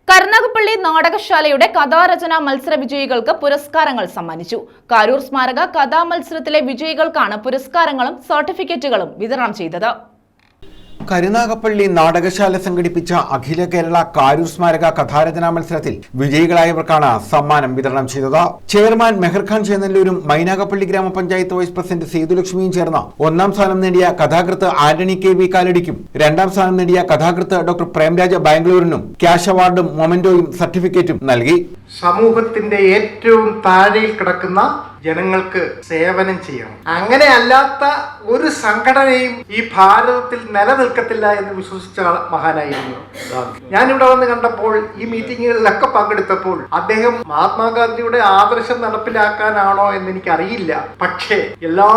കരുനാഗപ്പള്ളി നാടകശാലയുടെ കഥാരചനാ മത്സര വിജയികൾക്ക് പുരസ്കാരങ്ങൾ സമ്മാനിച്ചു. കാരൂർ സ്മാരക കഥാമത്സരത്തിലെ വിജയികൾക്കാണ് പുരസ്കാരങ്ങളും സർട്ടിഫിക്കറ്റുകളും വിതരണം ചെയ്തത്. കരുനാഗപ്പള്ളി നാടകശാല സംഘടിപ്പിച്ച അഖില കേരള കാരൂർ സ്മാരക കഥാരചനാ മത്സരത്തിൽ വിജയികളായവർക്കാണ് സമ്മാനം വിതരണം ചെയ്തത്. ചെയർമാൻ മെഹർഖാൻ ചേന്നല്ലൂരും മൈനാഗപ്പള്ളി ഗ്രാമപഞ്ചായത്ത് വൈസ് പ്രസിഡന്റ് സേതുലക്ഷ്മിയും ചേർന്ന് ഒന്നാം സ്ഥാനം നേടിയ കഥാകൃത്ത് ആന്റണി KV കാലടിക്കും രണ്ടാം സ്ഥാനം നേടിയ കഥാകൃത്ത് ഡോക്ടർ പ്രേംരാജ ബാംഗ്ലൂരിനും ക്യാഷ് അവാർഡും മൊമെന്റോയും സർട്ടിഫിക്കറ്റും നൽകി. സമൂഹത്തിന്റെ ഏറ്റവും താഴെയിൽ കിടക്കുന്ന ജനങ്ങൾക്ക് സേവനം ചെയ്യണം. അങ്ങനെ അല്ലാത്ത ഒരു സംഘടനയും ഈ ഭാരതത്തിൽ നിലനിൽക്കത്തില്ല എന്ന് വിശ്വസിച്ച മഹാനായിരുന്നു ഗാന്ധി. ഞാനിവിടെ വന്ന് കണ്ടപ്പോൾ, ഈ മീറ്റിങ്ങുകളിലൊക്കെ പങ്കെടുത്തപ്പോൾ, അദ്ദേഹം മഹാത്മാഗാന്ധിയുടെ ആദർശം നടപ്പിലാക്കാനാണോ എന്ന് എനിക്കറിയില്ല. പക്ഷേ എല്ലാ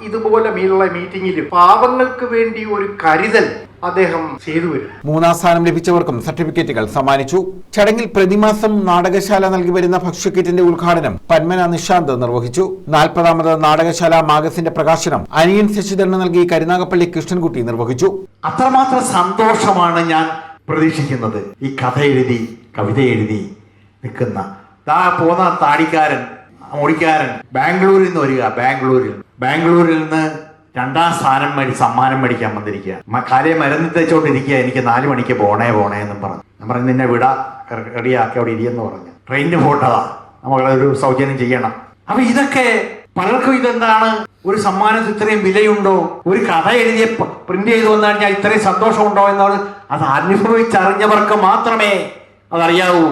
ഇതുപോലെ മീറ്റിങ്ങിലും പാവങ്ങൾക്ക് വേണ്ടി ഒരു കരുതൽ അദ്ദേഹം ചെയ്തു വരും. മൂന്നാം സ്ഥാനം ലഭിച്ചവർക്കും സർട്ടിഫിക്കറ്റുകൾ സമ്മാനിച്ചു. ചടങ്ങിൽ പ്രതിമാസം നാടകശാല നൽകി വരുന്ന ഭക്ഷ്യക്കിറ്റിന്റെ ഉദ്ഘാടനം പന്മന നിഷാന്ത് നിർവഹിച്ചു. 40ാമത് നാടകശാല മാഗസിന്റെ പ്രകാശനം അനിയൻ ശശിധരന് നൽകി കരുനാഗപ്പള്ളി കൃഷ്ണൻകുട്ടി നിർവഹിച്ചു. അത്രമാത്രം സന്തോഷമാണ് ഞാൻ പ്രതീക്ഷിക്കുന്നത്. ഈ കഥ എഴുതി കവിത എഴുതി നിൽക്കുന്ന പോന്ന താടിക്കാരൻ മുടിക്കാരൻ ബാംഗ്ലൂരിൽ നിന്ന് വരിക. ബാംഗ്ലൂരിൽ നിന്ന് രണ്ടാം സമ്മാനം മേടിക്കാൻ വന്നിരിക്കുക. കാലയെ മരുന്ന് തേച്ചോണ്ടിരിക്കുക. എനിക്ക് 4 മണിക്ക് പോണേ എന്നും പറഞ്ഞു. ഞാൻ പറഞ്ഞു, നിന്നെ വിടാ, റെഡിയാക്കി അവിടെ ഇരിയെന്ന് പറഞ്ഞു. ട്രെയിനിന് പോട്ടതാ, നമ്മളൊരു സൗജന്യം ചെയ്യണം. അപ്പൊ ഇതൊക്കെ പലർക്കും ഇതെന്താണ്, ഒരു സമ്മാനത്തിന് ഇത്രയും വിലയുണ്ടോ, ഒരു കഥ എഴുതിയ പ്രിന്റ് ചെയ്ത് വന്നു കഴിഞ്ഞാൽ ഇത്രയും സന്തോഷമുണ്ടോ എന്നത് അത് അനുഭവിച്ചറിഞ്ഞവർക്ക് മാത്രമേ അതറിയാവൂ.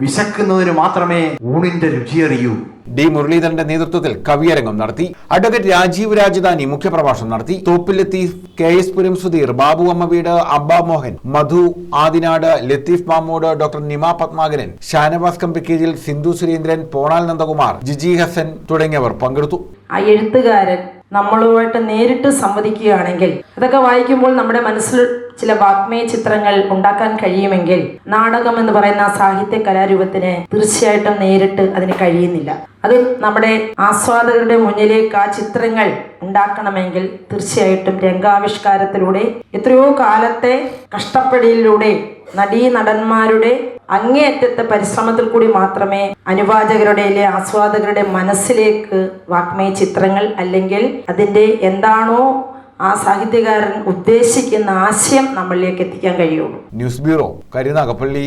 വിശക്കുന്നതിന് മാത്രമേ ഊണിന്റെ രുചി അറിയൂ. D. മുരളീധരന്റെ നേതൃത്വത്തിൽ കവിയരങ്ങം നടത്തി. അഡ്വക്കേറ്റ് രാജീവ് രാജധാനി മുഖ്യപ്രഭാഷണം നടത്തി. തോപ്പിൽ ലത്തീഫ്, KS പുരം സുധീർ, ബാബു അമ്മവീട്, അബ്ബ മോഹൻ, മധു ആദിനാട്, ലത്തീഫ് മാമൂട്, ഡോക്ടർ നിമ പത്മാകരൻ, ഷാനവാസ് കമ്പിക്കേജിൽ, സിന്ധു സുരേന്ദ്രൻ, പോണാൽ നന്ദകുമാർ, ജിജി ഹസൻ തുടങ്ങിയവർ പങ്കെടുത്തു. ആ എഴുത്തുകാരൻ നമ്മളുമായിട്ട് നേരിട്ട് സംവദിക്കുകയാണെങ്കിൽ അതൊക്കെ വായിക്കുമ്പോൾ നമ്മുടെ മനസ്സിൽ ചില വാഗ്മയ ചിത്രങ്ങൾ ഉണ്ടാക്കാൻ കഴിയുമെങ്കിൽ നാടകം എന്ന് പറയുന്ന സാഹിത്യ കലാരൂപത്തിന് തീർച്ചയായിട്ടും നേരിട്ട് അതിന് കഴിയുന്നില്ല. അത് നമ്മുടെ ആസ്വാദകരുടെ മുന്നിലേക്ക് ആ ചിത്രങ്ങൾ ഉണ്ടാക്കണമെങ്കിൽ തീർച്ചയായിട്ടും രംഗാവിഷ്കാരത്തിലൂടെ എത്രയോ കാലത്തെ കഷ്ടപ്പെടലിലൂടെ നടീനടന്മാരുടെ അങ്ങേയറ്റത്തെ പരിശ്രമത്തിൽ കൂടി മാത്രമേ അനുവാചകരുടെ ആസ്വാദകരുടെ മനസ്സിലേക്ക് വാഗ്മയ ചിത്രങ്ങൾ അല്ലെങ്കിൽ അതിൻ്റെ എന്താണോ ആ സാഹിത്യകാരൻ ഉദ്ദേശിക്കുന്ന ആശയം നമ്മളിലേക്ക് എത്തിക്കാൻ കഴിയുള്ളൂ. News bureau, Karunagappally.